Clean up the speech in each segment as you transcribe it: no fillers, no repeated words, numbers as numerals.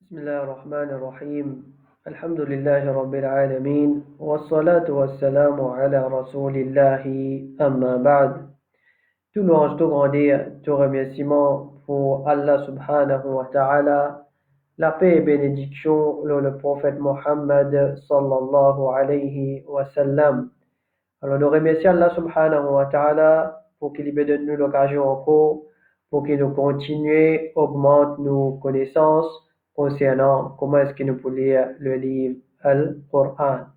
بسم الله الرحمن الرحيم الحمد لله رب العالمين والصلاة والسلام على رسول الله أما بعد. Tout louange, tout grandeur, tout remerciement pour Allah subhanahu wa ta'ala, la paix et bénédiction le prophète Mohammed sallallahu alayhi wa sallam. Alors nous remercions Allah subhanahu wa ta'ala pour qu'il lui donne nous l'occasion encore, pour qu'il nous continue, augmente nos connaissances concernant comment est-ce qu'il nous peut lire le livre Al-Qur'an.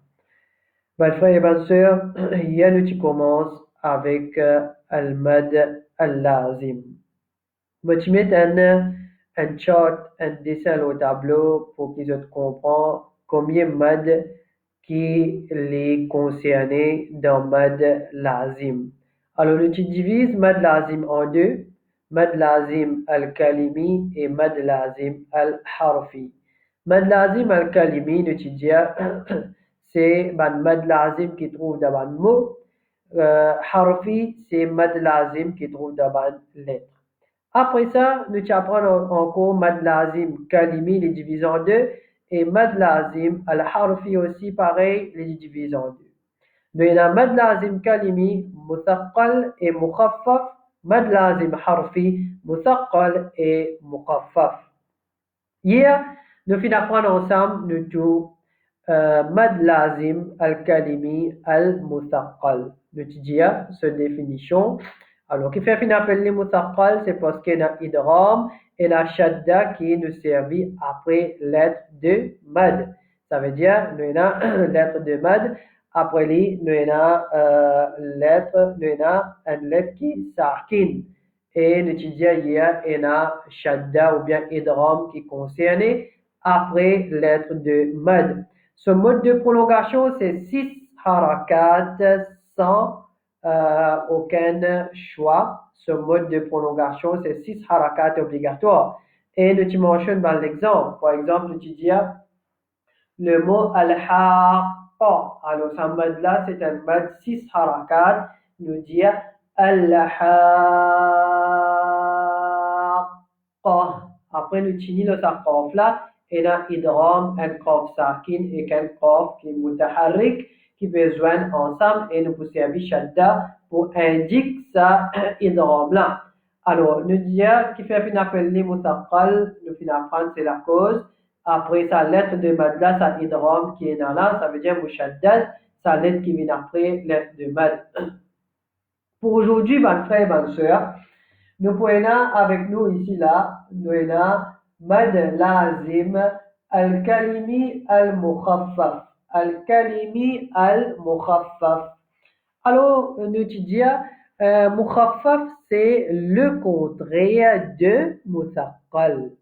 Mes frères et mes sœurs, hier nous commençons avec Al-Mad Al-Lazim. Je vais mettre un chart, un dessin au tableau pour qu'ils comprennent combien Mad qui les concernés dans Mad Lazim. Alors, nous divisons Mad Lazim en deux, Mad Lazim Al-Kalimi et Mad Lazim Al-Harfi. Mad Lazim Al-Kalimi, nous disons, c'est Mad Lazim qui trouve dans un mot. Harfi, c'est Mad Lazim qui trouve dans une lettre. Après ça, nous apprenons encore Mad Lazim Kalimi, les divisons en deux, et Mad Lazim Al-Harfi aussi, pareil, les divisons en deux. Nous avons Mad Lazim Kalimi, Muthaqqal et Mukhaffaf, Mad Lazim Harfi, Muthaqqal et Mukhaffaf. Hier, nous finissons d'apprendre ensemble, nous tous, Mad Lazim Al-Kalimi Al-Muthaqqal. Nous disons cette définition. Alors, qui fait fin appelle les muthaqqal, c'est parce qu'il y a idram et la shadda qui nous servit après lettre de mad. Ça veut dire, nous avons lettre de mad, après lui, nous avons une lettre qui sakin. Et nous disons hier, il y a shadda ou bien idram qui concerne après lettre de mad. Ce mode de prolongation, c'est 6 harakat sans aucun choix. Ce mode de prolongation, c'est 6 harakat obligatoires. Et nous mentionnons dans l'exemple. Par exemple, nous disons le mot al-haqqa. Alors, ce mode-là, c'est un mode 6 harakat. Nous disons al-haqqa. Après, nous utilisons le sarqaf là. Et là, idram, un qaf sakin et un qaf qui est mutaharrik, qui peut joindre ensemble et nous pouvons servir shadda pour indiquer ça idram là. Alors, nous disons qui fait fin appel les mutaqqal, nous fin apprendre c'est la cause. Après sa lettre de mad là, sa idram qui est dans là, ça veut dire mushaddad, sa lettre qui vient après lettre de mad. Pour aujourd'hui, mes frères et mes sœurs, nous pouvons avec nous ici là, nous avons Mad Lazim Al-Kalimi Al-Mukhaffaf. Al-Kalimi Al-Mukhaffaf. Alors, nous disons, Mukhaffaf, c'est le contraire de Muthaqqal.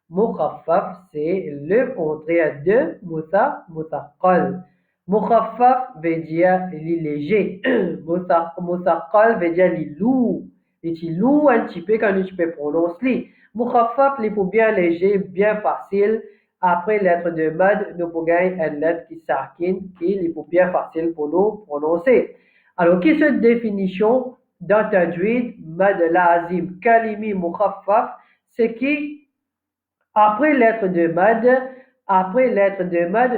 Mukhaffaf, c'est le contraire de Muthaqqal. Mukhaffaf veut dire léger. Muthaqqal veut dire lourd. Et tu lourd un petit peu quand tu peux prononcer. Mukhaffaf, il est bien léger, bien facile. Après lettre de mad, nous pouvons gagner une lettre qui s'arquine, qui est bien facile pour nous prononcer. Alors, qu'est-ce que cette définition dans Tajwid, Mad Lazim Kalimi Mukhaffaf, c'est qui, après lettre de mad,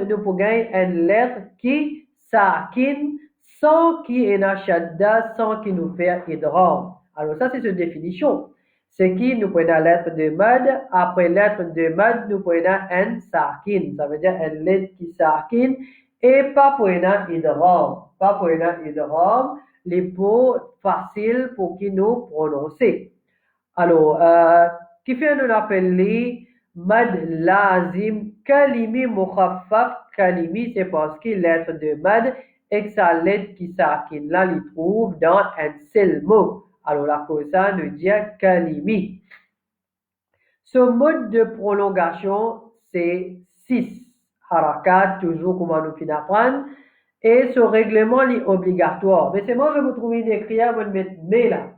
nous pouvons gagner une lettre qui s'arquine sans qui est na shadda, sans qui nous fait idram. Alors, ça, c'est cette définition. C'est qui nous prenons la lettre de mad, après lettre de mad, nous prenons un sakin. Ça veut dire une lettre qui sakin et pas pour un idram. Pas pour un idram, les mots faciles pour qui nous prononcer. Alors, qui fait nous appeler mad lazim kalimi mukhaffaf. Kalimi, c'est parce que lettre de mad et sa lettre qui sakin là, il trouve dans un seul mot. Alors, la cause ça nous dit kalimi. Ce mode de prolongation, c'est 6 harakat, toujours comme on nous apprendre. Et ce règlement est obligatoire. Mais c'est moi, je vous trouve une écriture, je vais mettre mais là.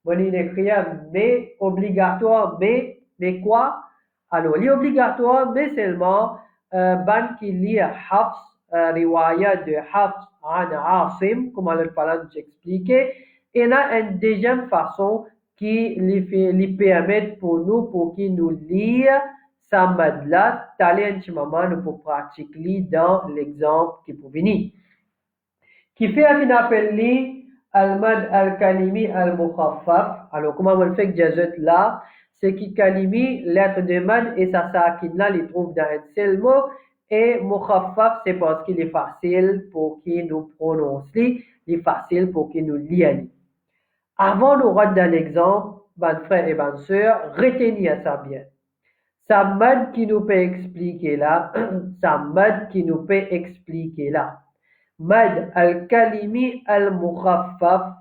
Je vais écrire mais obligatoire, mais quoi? Alors, il est obligatoire, mais seulement, ban qui lit Hafs, riwaya de Hafs an Asim, comme on le parle d'expliquer. Et là, une deuxième façon qui lui permet pour nous, pour qu'il nous lire sa mad là, t'allez un petit moment nous pour pratiquer dans l'exemple qui pour venir. Qui fait un appel li al-mad al-kalimi al-mukhaffaf. Alors, comment on le fait que Jazet là? C'est qui kalimi, lettre de mad et sa sakin là, les trouve dans un seul mot. Et mukhaffaf, c'est parce qu'il est facile pour qu'il nous prononce li, il est facile pour qu'il nous lit. Avant de rentrer dans l'exemple, ben frère et ben sœur, retenez ça bien. Ça mad qui nous peut expliquer là, ça mad qui nous peut expliquer là. Mad al-kalimi al-mukhaffaf,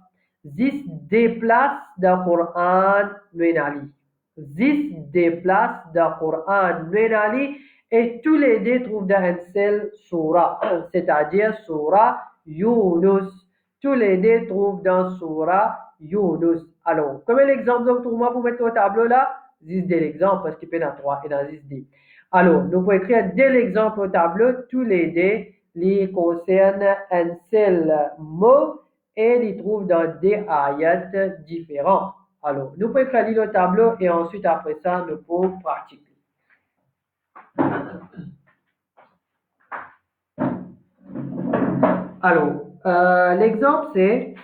zis déplace dans le Coran Nuenali. Zis déplace dans le Coran Nuenali et tous les deux trouvent dans une seule surah, c'est-à-dire surah Yunus. Tous les deux trouvent dans surah Yunus. Alors, comme l'exemple que moi pour mettre au tableau là, zis de l'exemple parce qu'il peut y en avoir 3 et dans zis d. Alors, nous pouvons écrire dès l'exemple au tableau, tous les deux les concerne un seul mot et les trouve dans des ayats différents. Alors, nous pouvons écrire le tableau et ensuite après ça, nous pouvons pratiquer. Alors, l'exemple c'est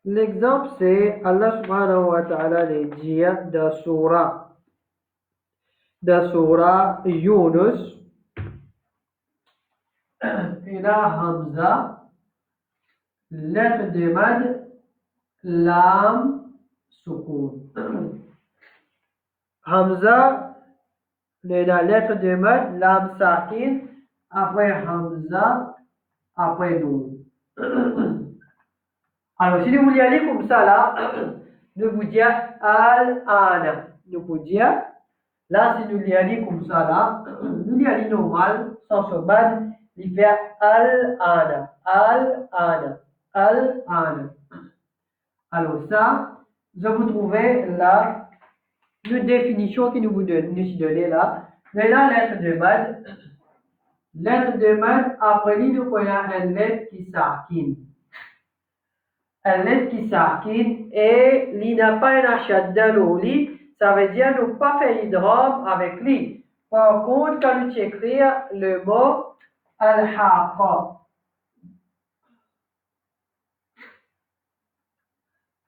l'exemple c'est Allah subhanahu wa ta'ala les dit de surah Yunus ila Hamza lettre de mad lam sukun Hamza la lettre de mad lam sakin après Hamza après nous. Alors, si vous voulez aller comme ça, là, nous vous dire al-ana. Nous vous dire, là, si nous voulez aller comme ça, là, nous voulons aller normal, sans se battre, il fait al-ana, al-ana, al-ana. Alors, ça, je vous trouvez là, une définition qui nous vous donne, nous donne là. Mais là, lettre de mad. Lettre de mad, après lui, nous prenons une lettre qui s'arquine. Une lettre qui s'arquine et il n'a pas un shadda l'oli, ça veut dire ne pas faire idgham avec lui. Par contre, quand tu écris le mot al-haqa,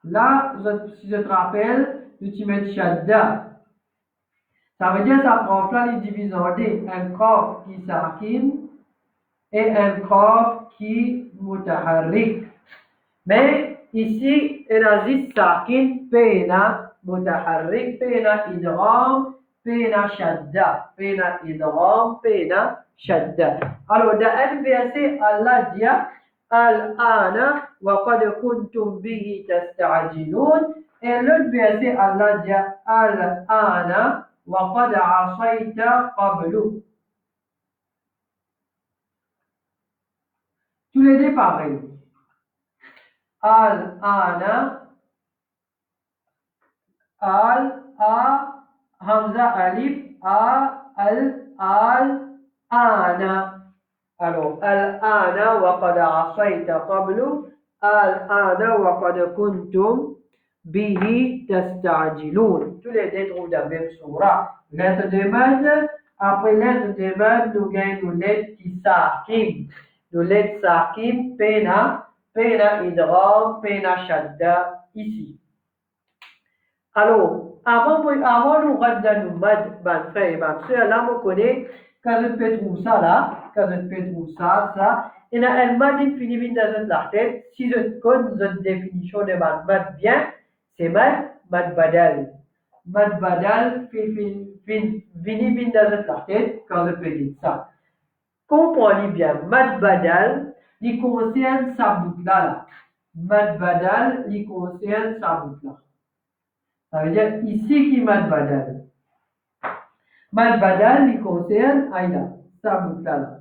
là, si je te rappelle, tu mets shadda. Ça veut dire que ça prend là les divises en deux, un qaf qui s'arquine et un qaf qui mutaharrik. Mais ici, العزيز ساكن بين متحرك بين إدغام بين شدة بين إدغام بين شدة. Alors dans un verset, Allah dit الآن وقد كنتم به تستعجلون. Et l'autre verset, Allah dit الآن وقد عصيت قبل. Tous les deux pareils. Al-ana, al-a, hamza alif, al-ana. Alors, al-ana wa qad asayta qablu, al-ana wa qad kuntum bihi tasta'jilun. Tous les deux trouvent la même surah. Lettre de mad, après lettre de mad, nous gagnons une lettre qui s'arquime. Nous lettre s'arquime, pena. Pena idgham, pena shadda ici. Alors, avant nous rentrer dans le mad, ben frère et ben sœur, là, on connaît, quand je peux trouver ça là, quand je peux trouver ça, il y a un mad infini dans la tête, si je connais une définition de mad bien, c'est mad badal. Mad badal, vini dans la tête, quand je peux dire ça. Comprenez bien, mad badal, il concerne sa boucle là. Mad badal, il concerne sa boucle là. Ça veut dire ici qui mad badal. Mad badal, il concerne aïda, sa boucle là.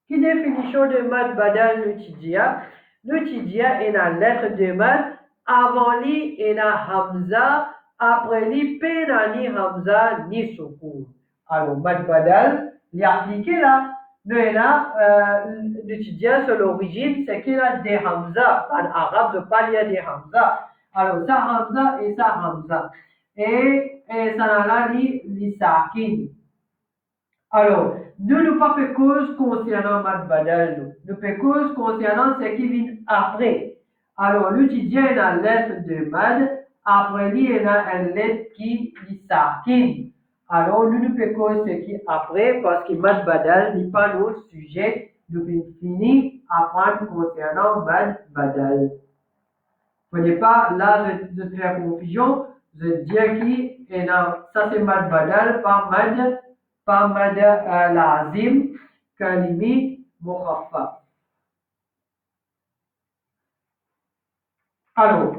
Qui définition de mad badal l'utidia? L'utidia est la lettre de mad, avant li est la hamza, après li pena ni hamza ni soukoun. Alors mad badal, il est appliqué là. nous là, l'étudiant sur l'origine, c'est qu'il a des Hamza. En arabe, je parle, il y a des Hamza. Alors, ça Hamza et ça Hamza. Et ça là, les sakin. Alors, nous ne pas fait cause concernant Mad Badal. Nous fait cause concernant ce qui vient après. Alors, l'étudiant est la lettre de Mad. Après lui, il a une lettre qui est sakin. Alors, nous ne fait cause ce qui est après parce que Mad Badal n'est pas notre sujet. Nous finir à apprendre concernant Mad Badal. Vous ne pas là, je fais confusion. Je dis que ça c'est Mad Badal, pas Mad Lazim, Kalimi, Mukhaffaf. Alors,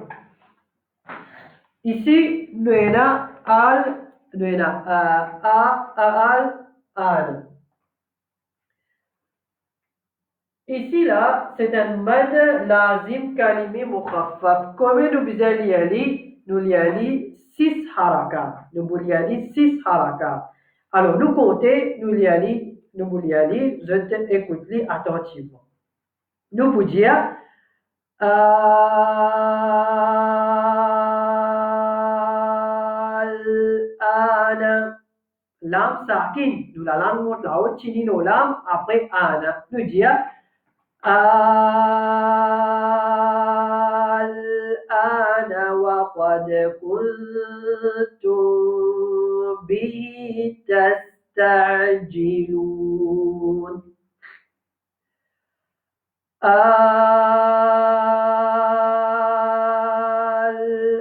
ici, nous avons al, nous avons al. Ici, là, c'est un Mad Lazim, Kalimi, Mukhaffaf. Comme nous nous y allons 6 harakat. Nous y allons 6 harakat. Alors, nous comptons, nous y allons, je t'écoute attentivement. Nous vous dire, al-ana, lam sakin. Nous la langue monte là-haut, chini nos lam, après ana. Nous dire, الآن وقد كنتم به تستعجلون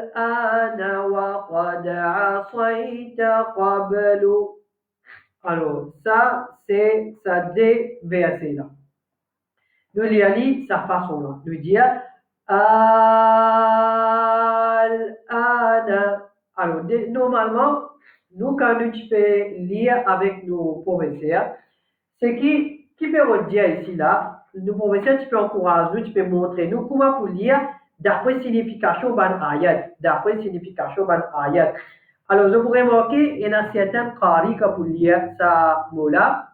الآن وقد عصيت قبل. Alors, ça, c'est ça deux versets là. Nous lisons sa façon là. Nous dire al-ana. Alors, normalement, nous, quand nous peux lire avec nos professeurs, c'est qui peut dire ici là, nos professeurs, tu peux encourager nous, tu peux montrer nous comment pour lire d'après signification ban ayat. D'après signification ban ayat. Alors, je pourrais remarquer, il y a certains qari qui pour lire ça mot-là.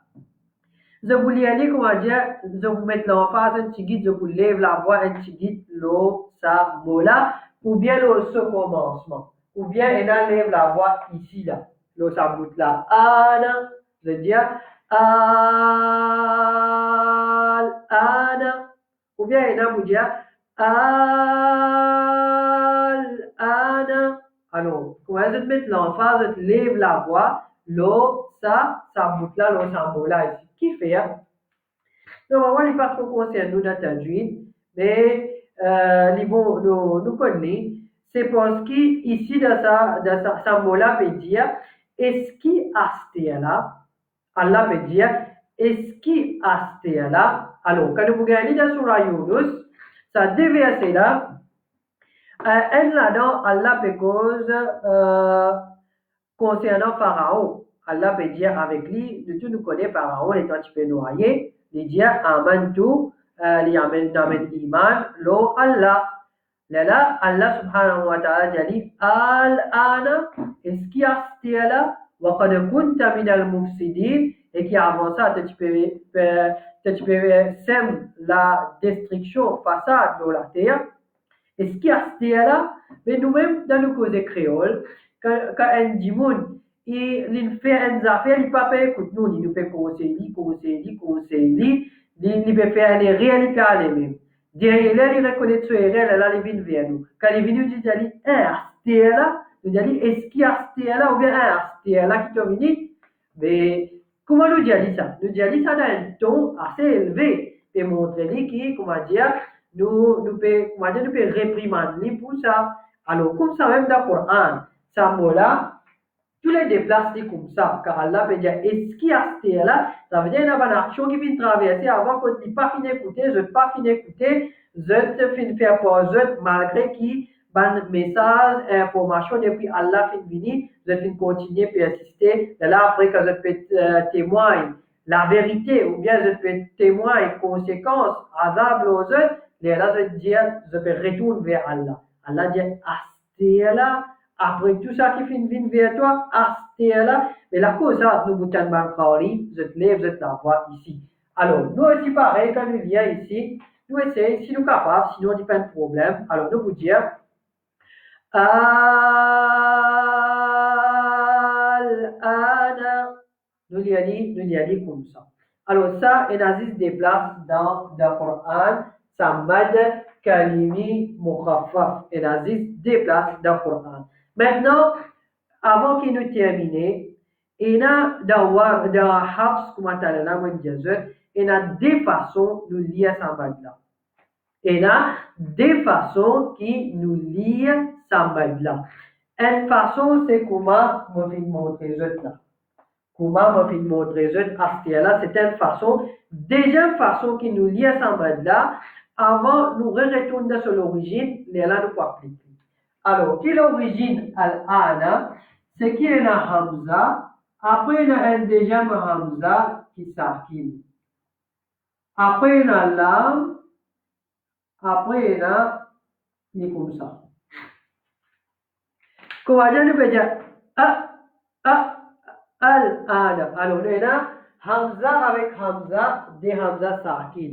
Je voulais aller, comment dire, je vous mettre l'emphase un petit guide, je vous lève la voix un petit guide, l'eau, ça, mola, ou bien ce commencement. Ou bien, elle lève la voix ici, là. L'eau, ça bout là. Ana, je veux dire, al, ana. Ou bien, elle vous dire, al, ana. Alors, quand je mettre l'emphase, je lève la voix, l'eau, ça bout là, l'eau, ça mola ici. Qui fait hein? Normalement, il n'est pas trop concerné nous d'atteindre, mais nous connaissons. C'est parce qu'ici, dans sa mot-là, veut dire est-ce qui a là? Allah veut dire est-ce qui a là? Alors, quand vous regardez dans Surah Yunus, ça devait être là. Là-dedans, Allah fait cause concernant Pharaon. Allah peut dire avec lui, de tout nous connaît Pharaon, étant un petit peu noyé, il dit Amantu, il amène iman, lo Allah. Là, Allah subhanahu wa ta'ala dit Al-ana, est-ce qu'il y a ce là, wa qad kunta min al-mufsidin, et qui avant ça, tu peux sème la destruction, façade de la terre. Est-ce qu'il y a ce là, mais nous-mêmes, dans le cause créole, quand un dimoun, il fait une affaire, il ne peut pas écouter nous, il nous fait conseiller, il peut faire des réels, il peut aller même. Derrière là, il reconnaît ce réel, là, il vient vers nous. Quand il vient, il dit, là, il dit, est-ce qu'il y a là, ou bien là qui est venu? Mais comment nous dit ça? Nous dit ça dans un ton assez élevé, et montrer qui, comment dire, nous peut réprimander pour ça. Alors, comme ça, même dans le Coran, ça mot-là, tous les déplacés comme ça, car Allah veut dire, est-ce qu'il y a ce là, ça veut dire qu'il y a une action qui vient traverser avant qu'on ne pas fini d'écouter, je ne pas fini d'écouter, je te finis faire pause, malgré qui, ban message, information, depuis Allah fin fini, je finis continuer, persister, et là après, quand je peux témoigner la vérité, ou bien je peux témoigner conséquences, azab aux autres, et là je dis, je peux retourner vers Allah. Allah dit, ah, là, après tout ça qui vient vers toi, là, mais la cause, ça, nous vous t'en banquerie, je te lève, je te la vois ici. Alors, nous aussi, pareil, quand nous lions ici, nous essayons, si nous sommes capables, sinon on n'a pas de problème, alors nous vous dire Al-Ana. Nous y allons comme ça. Alors ça, et Aziz déplace dans le Coran, ça mad kalimi mukhaffaf. Et Aziz déplace dans le Coran. Maintenant, avant qu'il nous termine, il y a dans Hafs, comme on il y a deux façons de lire ça mad là. Il y a deux façons qui nous lient ça mad là. Une façon, c'est comment je vais montrer ça là. Comment je vais montrer ça là, c'est une façon. Deuxième façon qui nous lie à ça là, avant nous retourner sur l'origine, là nous pouvons appliquer. Alors, qui est l'origine al-ana? C'est qu'il y a un hamza, après il y a un deuxième hamza qui s'arrête. Après il y a lam, après il y a comme ça. Comment dire, nous peut dire al-ana. Alors, il y a hamza avec hamza, des hamza sakin.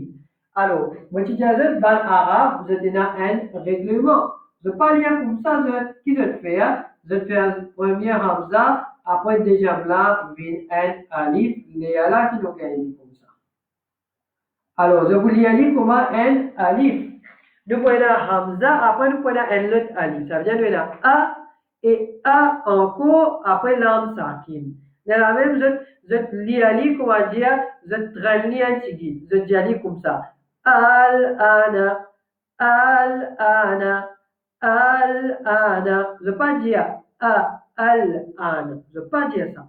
Alors, moi, je dis à vous, dans l'arabe, vous avez un règlement. Je ne pas lire comme ça, qui je fais? Je fais un premier hamza, après le deuxième là, vient un alif, les là qui nous gagnent comme ça. Alors, je vous lis comment un alif. Nous prenons hamza, après nous prenons un autre alif. Ça veut dire que nous avons a et a encore, après l'âme sakin. Dans la même, je lis alif, comment dire, je traîne un tigui. Je dis alif comme ça. Al-ana, al-ana, al-ana. Je ne veux pas dire al-ana. Je ne veux pas dire ça.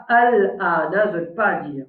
Al-ana, je ne veux pas dire.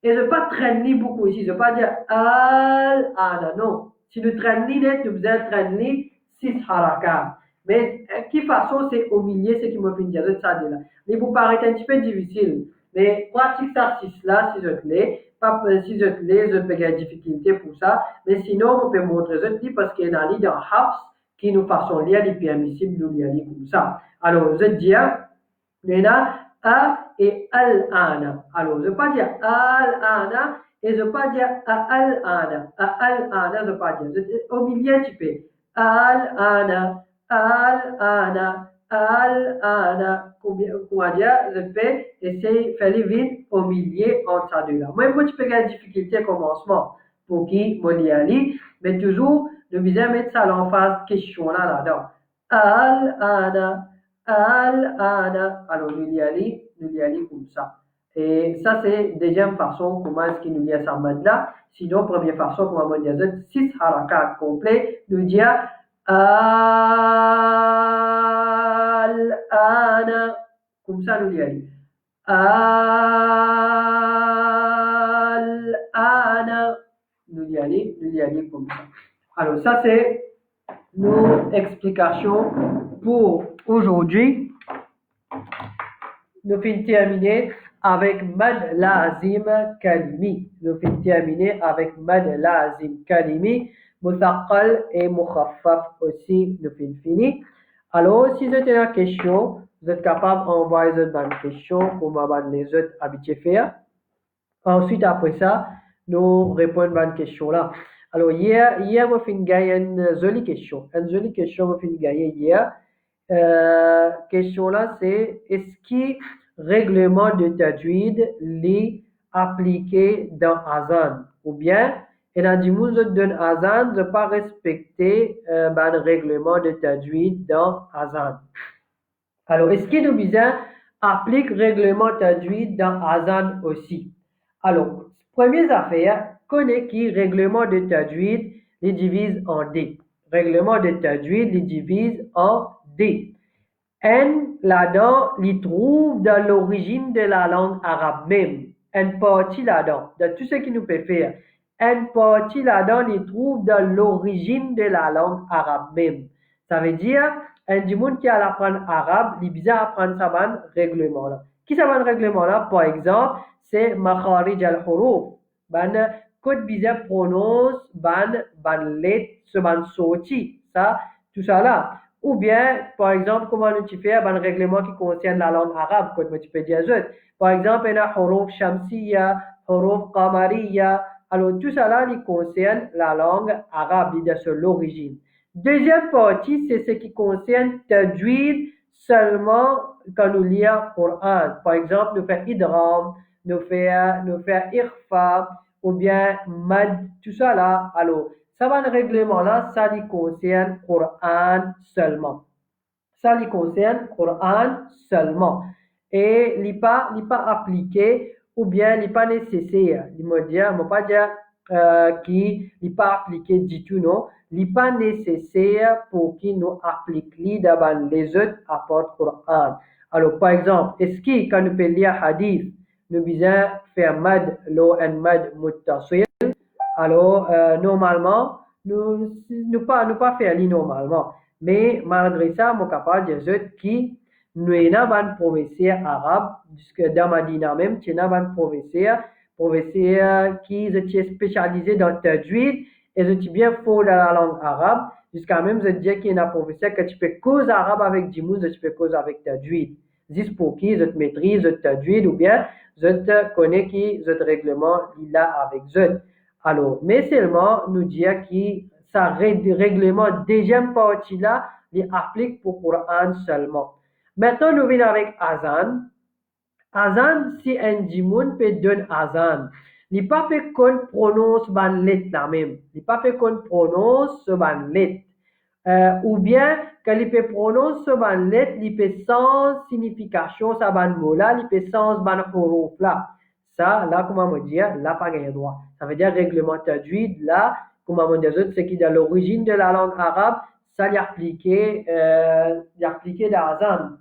Et je ne veux pas traîner beaucoup ici. Je ne veux pas dire al-ana. Non. Si nous traînons net, nous faisons traîner 6 harakas. Mais qui façon, c'est au milieu, c'est qui me fait dire ça là. Mais vous paraît un petit peu difficile. Mais pratique ça 6 là, si je te l'ai. Pas si je te l'ai, je peux avoir des difficultés pour ça. Mais sinon, on peut montrer ça parce qu'il y a un livre dans Hafs qui nous façon lire les permissibles de lire comme ça. Alors, je dis, il y a a et al-ana. Alors, je ne veux pas dire al-ana et je ne veux pas dire al-ana. Al-ana, je ne veux pas dire. Au milieu, tu peux. Al-ana, al-ana, al-ana. Comment dire? Je fais essayer de faire vite au milieu entre ces deux-là. Moi, tu peux avoir des difficultés au commencement pour qui me lire, mais toujours, nous devons mettre ça en face question là-dedans. Al-ana. Al-ana. Alors, nous y allons comme ça. Et ça, c'est deuxième façon, comment est-ce qu'il nous lie à sa là. Sinon, première façon, comment on dit, 6 harakat complets, nous dire al-ana. Comme ça, nous y allons. Al-ana. Nous y allons comme ça. Alors, ça, c'est nos explications pour aujourd'hui. Nous finissons terminer avec mad lazim kalimi. Nous finissons terminer avec mad lazim kalimi. Muthaqqal et mukhaffaf aussi, nous finissons fini. Alors, si vous avez une question, vous êtes capable d'envoyer une question pour les autres habitués faire. Ensuite, après ça, nous répondons à une question là. Alors, hier, on a fait une jolie question. Une jolie question, on a fait gagner hier. Question là, c'est est-ce que règlement de tajwid est appliqué dans Azan? Ou bien, il y a des gens qui donnent Azan ne pas respecter le règlement de tajwid dans Azan. Alors, est-ce que nous besoin applique règlement tajwid dans Azan aussi? Alors, première affaire, connaît qui règlement de tajwid les divise en D. Règlement de tajwid les divise en D. N, là-dedans, il trouve dans l'origine de la langue arabe même. Une partie là-dedans, de tout ce qui nous peut faire. Une partie là-dedans, il trouve dans l'origine de la langue arabe même. Ça veut dire, du monde qui a apprendre arabe, il besoin apprendre ça ban règlement là. Qui ça ban règlement là? Par exemple, c'est makharij al-huruf. Ban code bizarre prononce ban let ce ban sorti. Ça, tout ça là. Ou bien, par exemple, comment tu fais un règlement qui concerne la langue arabe, comme tu peux dire. Par exemple, il y a huruf shamsiya, huruf qamariya. Alors, tout cela il concerne la langue arabe de l'origine. Deuxième partie, c'est ce qui concerne tajwid seulement quand nous lisons le Coran. Par exemple, nous faisons idram, nous faisons irfa, ou bien mad, tout ça là. Alors, ça va le règlement là, ça lui concerne le Coran seulement. Ça lui concerne le Coran seulement. Et il n'est pas appliqué ou bien il n'est pas nécessaire. Il me dit, je ne pas dire qu'il n'est pas appliqué du tout, non. Il n'est pas nécessaire pour qu'il nous applique devant les autres apports Coran. Alors, par exemple, est-ce que quand nous pouvons lire hadith, nous besoin faire mad, lo and mad muttasil? Alors, normalement, nous pas faire normalement. Mais malgré ça, je suis capable de dire que nous avons un professeur arabe, jusque dans Madina même, nous avons un professeur qui est spécialisé dans le tajwid et je suis bien fort dans la langue arabe. Jusqu'à même, je dis qu'il y a un professeur que tu peux causer arabe avec du monde, tu peux causer avec tajwid. Juste pour qui je maîtrise le tajwid ou bien je te connais qui je règlement il a avec je. Alors, mais seulement nous dire que ça règlement deuxième partie là, il applique pour Coran seulement. Maintenant, nous venons avec Azan. Azan, si un dimoun peut donner Azan, il pas fait qu'on prononce ban lettre la même. Il pas fait qu'on prononce ban lettre. Ou bien, quand il peut prononcer ban lettre, il peut sans signification, ça ban mot là, il peut sans ban huruf là. Ça, là, comment me dire, là, pas gagné droit. Ça veut dire règlement tajwid, là, comment me dire, c'est qui dans l'origine de la langue arabe, ça y appliqué dans Azan.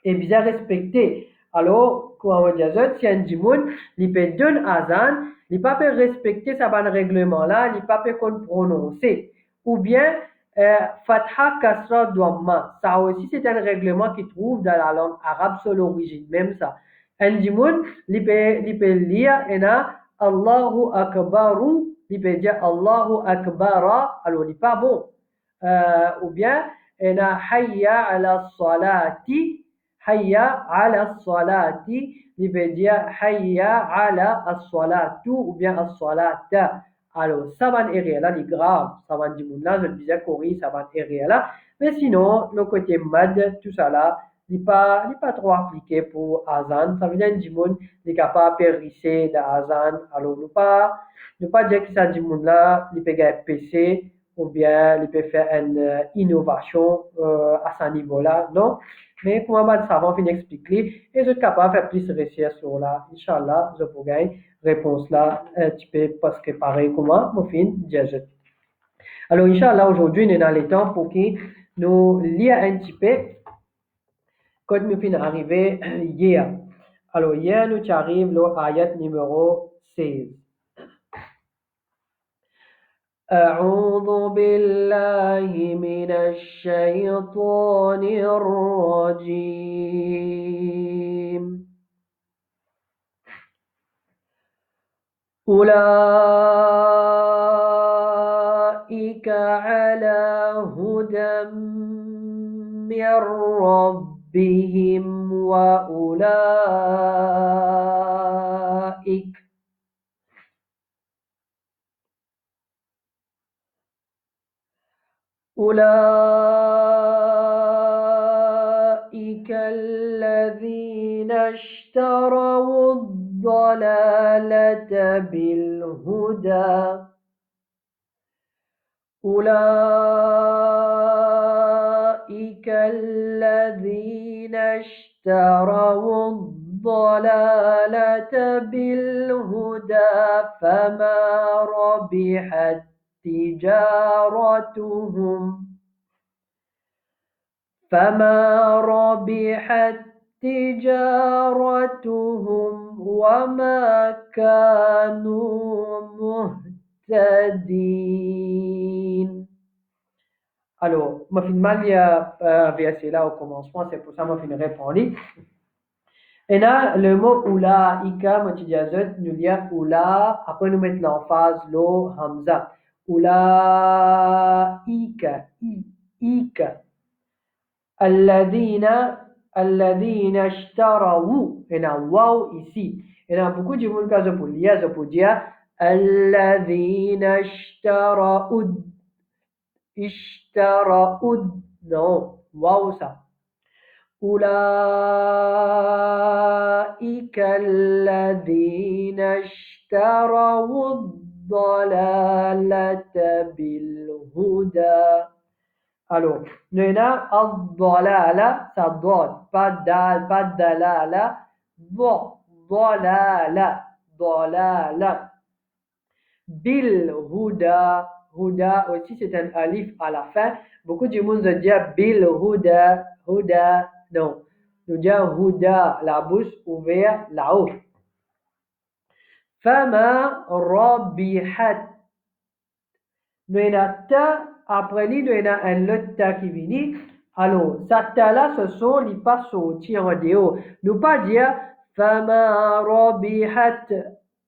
Et bien respecté. Alors, comment on dit ça, si un dimoun, il peut donner azan, il pas peut respecter ça ban règlement là, il pas peut qu'on prononcer. Ou bien, fatha kasra dhamma. Ça aussi, c'est un règlement qui trouve dans la langue arabe sur l'origine, même ça. Un dimoun, il peut lire, et là, Allahu akbaru, il peut dire Allahu akbara, alors il n'est pas bon. Ou bien, et là, hayya ala salati, Hayya ala salati, il veut dire Hayya ala as-salatu ou bien as-salata. Alors, ça va être là, c'est grave. Ça va dire là, je le disais, Corée, ça va être là. Mais sinon, le côté mad, tout ça là, il n'est pas trop appliqué pour Azan. Ça veut dire que il est capable de périsser d'Azan. Alors, ne pas dire que ça dit là, il peut gagner PC ou bien il peut faire une innovation à ce niveau-là. Non? Mais comment va le savant fin expliquer et je suis capable de faire plus de recherche sur là. Inch'Allah, je vous gagne réponse là, tu peux parce que pareil comment, mon fin, dire. Alors, Inch'Allah, aujourd'hui, nous avons le temps pour que nous lions un petit peu quand nous finissons arriver hier. Alors, hier, nous arrivons à l'ayat numéro 16. أعوذ بالله من الشيطان الرجيم أولئك على هدى من ربهم أولئك الذين اشتروا الضلالة بالهدى أولئك الذين اشتروا الضلالة بالهدى فما ربحت تجارتهم وما كانوا مهتدين. Alors, je vais mal verser là au commencement, c'est pour ça que je vais répondre. Et là, le mot oulaïka, nous lisons oula, après nous mettons l'emphase, lo, hamza. Oulaïka, ika. Alladhina ishtarawu. Et là, waw ici. Il y a beaucoup de monde qui pour lire, ça pour dire الذين اشتروا non, waouh ça. أولئك الذين اشتروا الضلالة بالهدى. Alors, nous avons الضلالة, ça ضاد, pas dal, pas dalala, ضلالة, ضلالة. بالهدى, huda aussi c'est un alif à la fin. Beaucoup de monde dit بالهدى, huda, non. Nous disons huda, la bouche ouverte là-haut. فما ربحت. Nous avons ta, après lui, nous avons un autre ta qui vient. Alors, ça ta-là, ce sont les pas sortis en déo. Nous pas dire فما ربحت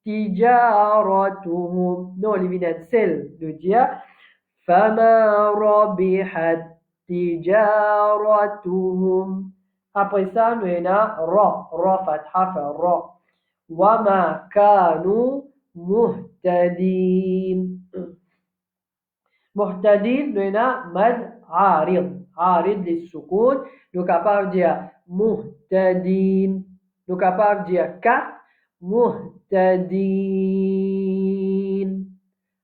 تجارتهم. Non, les vignettes, celle. Nous dire فما ربحت تجارتهم. Après ça, nous avons ra fatha ra. وما كانوا مهتدين. مهتدين لنا مد عارض للسكون. Nous capables de dire مهتدين. Nous capables de dire quatre مهتدين.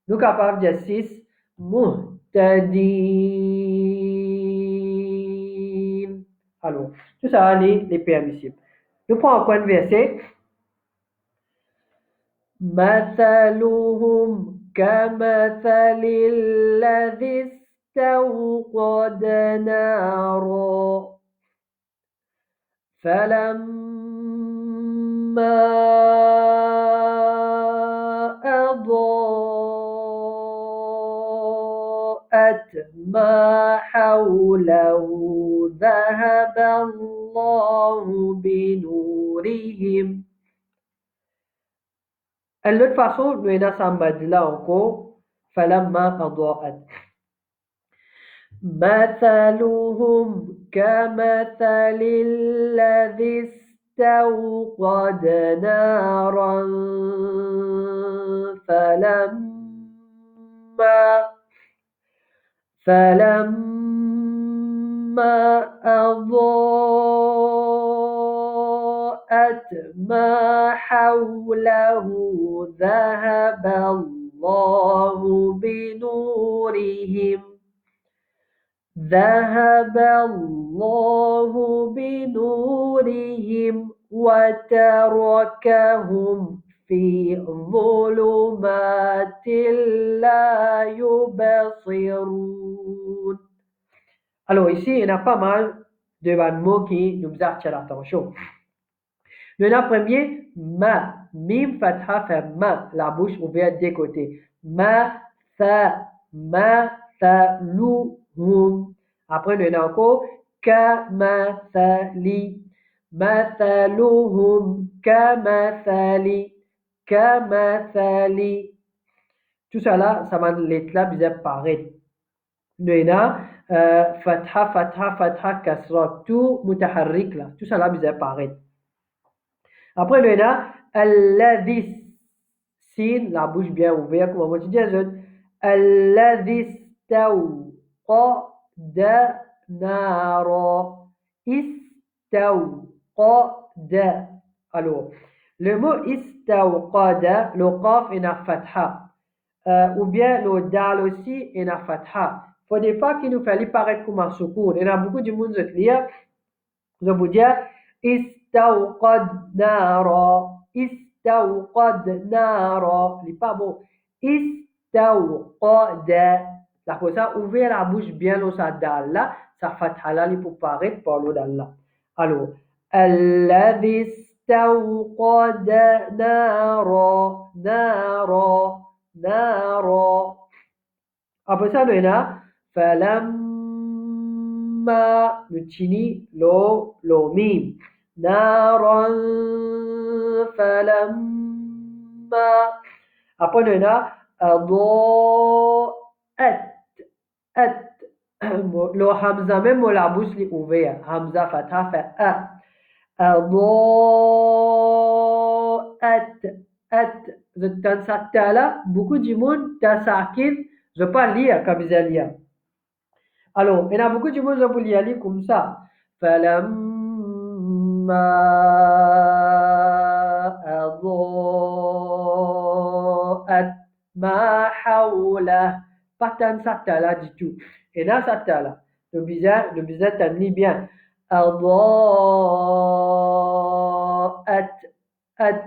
Nous capables de dire six مهتدين. Alors, tout ça, les permissibles. Nous prenons encore un verset. مثلهم كمثل الذي استوقد نارا فلما أضاءت ما حوله ذهب الله بنورهم. L'autre façon, nous avons ça là encore, فلما أضاءت. مثلهم كمثل الذي استوقد نارا فلما أضاءت ما حوله ذهب الله بنورهم وتركهم في ظلمات لا يبصرون. Alors ici, il y a pas mal de mots qui nous attirent l'attention. Le premier, ma, mim fatha fait ma, la bouche ouverte des côtés. Ma, sa, luhum. Après, le encore, ka, ma, sa, li. Mathaluhum, ka, ma, sa, li. Ka, ma, sa, li. Tout ça là, ça va l'être là, bizarre paraître. Le fatha, kasra, tout mutaharrik là. Tout ça là, bizarre paraître. Après, le alladhi, sin, la bouche bien ouverte, comme on dit, alladhi istawqada nara. Istawqada. Alors, le mot istawqada, le qaf est en fatha. Ou bien le dal aussi est en fatha. Il ne faut pas qu'il nous fasse paraître comme un soukoun. Il y a beaucoup de monde qui lire. Je vous dis, استوقد نارا. C'est pas bon. استوقد. La chose ça, ouvrir la bouche bien dans sa dalle là, ça fait halal pour paraître par l'eau dalle là. Alors, الذي استوقد نارا. Après ça, nous avons فلما نتشيني لو ميم. نارا فلما. Après, nous avons أضاءت. Le hamza même la bouche est ouverte. Hamza fatha fait a. أضاءت at. Je donne ça là. Beaucoup de monde, t'as ça je peux pas lire comme ils lire. Alors, il y a beaucoup de monde qui peut lire comme ça. فلما أضاءت ما حوله. Pas tant ça là du tout. Et dans ça là, le bizarre t'en lit bien. أضاءت at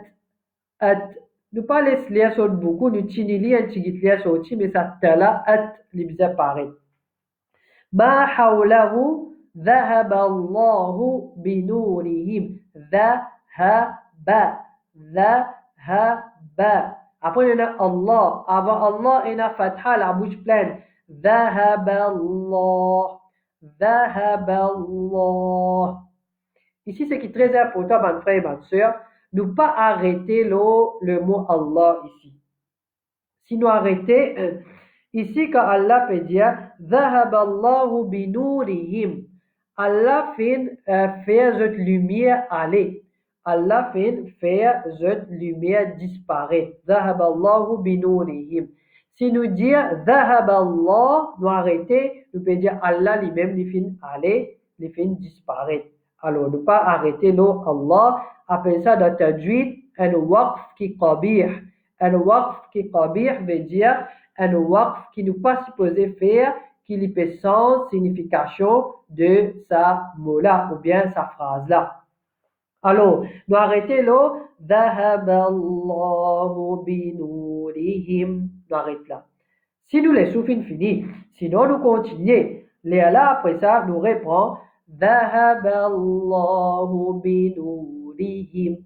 at. Nous pas laisser lire sur beaucoup, nous tini lire un petit lire sur mais ça là at le bizarre pareil. ما حوله ذهب الله بنورهم ذهب ذهب. Après il y a Allah. Avant Allah il y a fatha la bouche pleine. ذهب الله ذهب الله. Ici, ce qui est très important, mon frère et ma soeur, ne pas arrêter le mot Allah ici. Si nous arrêtons, ici, quand Allah peut dire ذهب الله بنورهم, Allah fait cette lumière aller. Allah fait cette lumière disparaître. ذهب الله بنورهم. Si nous disons ذهب Allah, nous arrêtons, nous pouvons dire Allah lui-même, il fait aller, il fait disparaître. Alors, ne pas arrêter l'eau Allah, appelle ça dans tajwid un waqf qui qabih. Un waqf qui qabih veut dire un waqf qui nous pas supposé faire, qui lui peut sans signification de sa mot-là ou bien sa phrase-là. Alors, nous arrêtons l'eau ذهب الله بنورهم. Nous arrêtons là. Si nous les soufins finis, sinon nous continuons. Léala après ça nous reprend ذهب الله بنورهم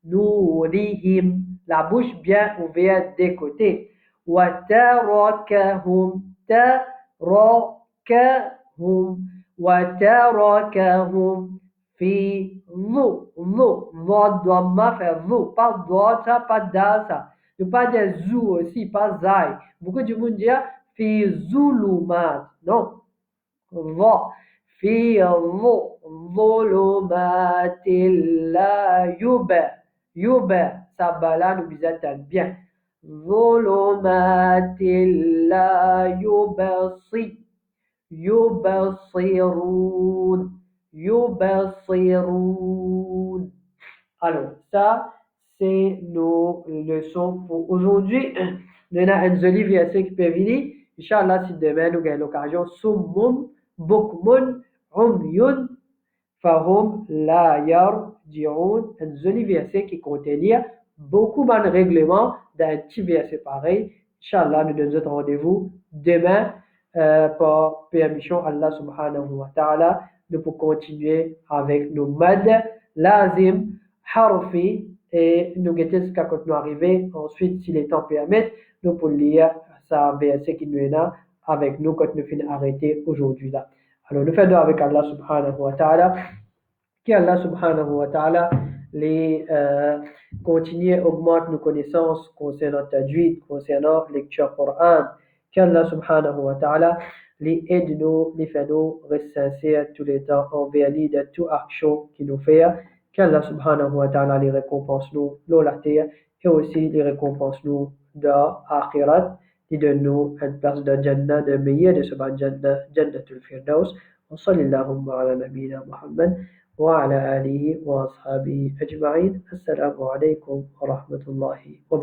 نورهم. La bouche bien ouverte des côtés. وتركهم تركهم وتركهم في ظو ظو ضمma faire ظو pas ça pas da ça ne pas dire zou aussi pas zai. Beaucoup de monde dit fi zulumat non va في ظلمات لا يبا sabala nous bizatan bien ظلمات لا يبصرون يبصرون. Alors ça c'est nos leçons pour aujourd'hui. Nous avons un joli verset qui peut venir. Inch'Allah si demain nous avons l'occasion summum bukmun umyun fahum la yarji'un. Un joli verset qui contient beaucoup de règlements d'un petit verset pareil. Inch'Allah, nous donnons rendez-vous demain par permission Allah subhanahu wa ta'ala. Nous pouvons continuer avec nos mad, lazim, harfi et nous guetter jusqu'à quand nous arriver. Ensuite, si les temps permettent, nous pouvons lire ça verset qui nous est là avec nous quand nous finissons arrêter aujourd'hui là. Alors, nous faisons avec Allah subhanahu wa ta'ala. Que Allah subhanahu wa ta'ala les continue augmente nos connaissances concernant tajwid, concernant lecture Coran. Qu'Allah subhanahu wa ta'ala les aide nous, les fait nous rester sincères tout le temps envers lui de toute action qu'il nous fait. Qu'Allah subhanahu wa ta'ala les récompense nous dans la terre et aussi les récompense nous dans l'akhirat. Il donne nous une place de Jannah, de meilleur de ce Jannah, Jannatul Firdaus. وصلى اللهم على نبينا محمد وعلى آله وأصحابه أجمعين. السلام عليكم ورحمة الله وبركاته.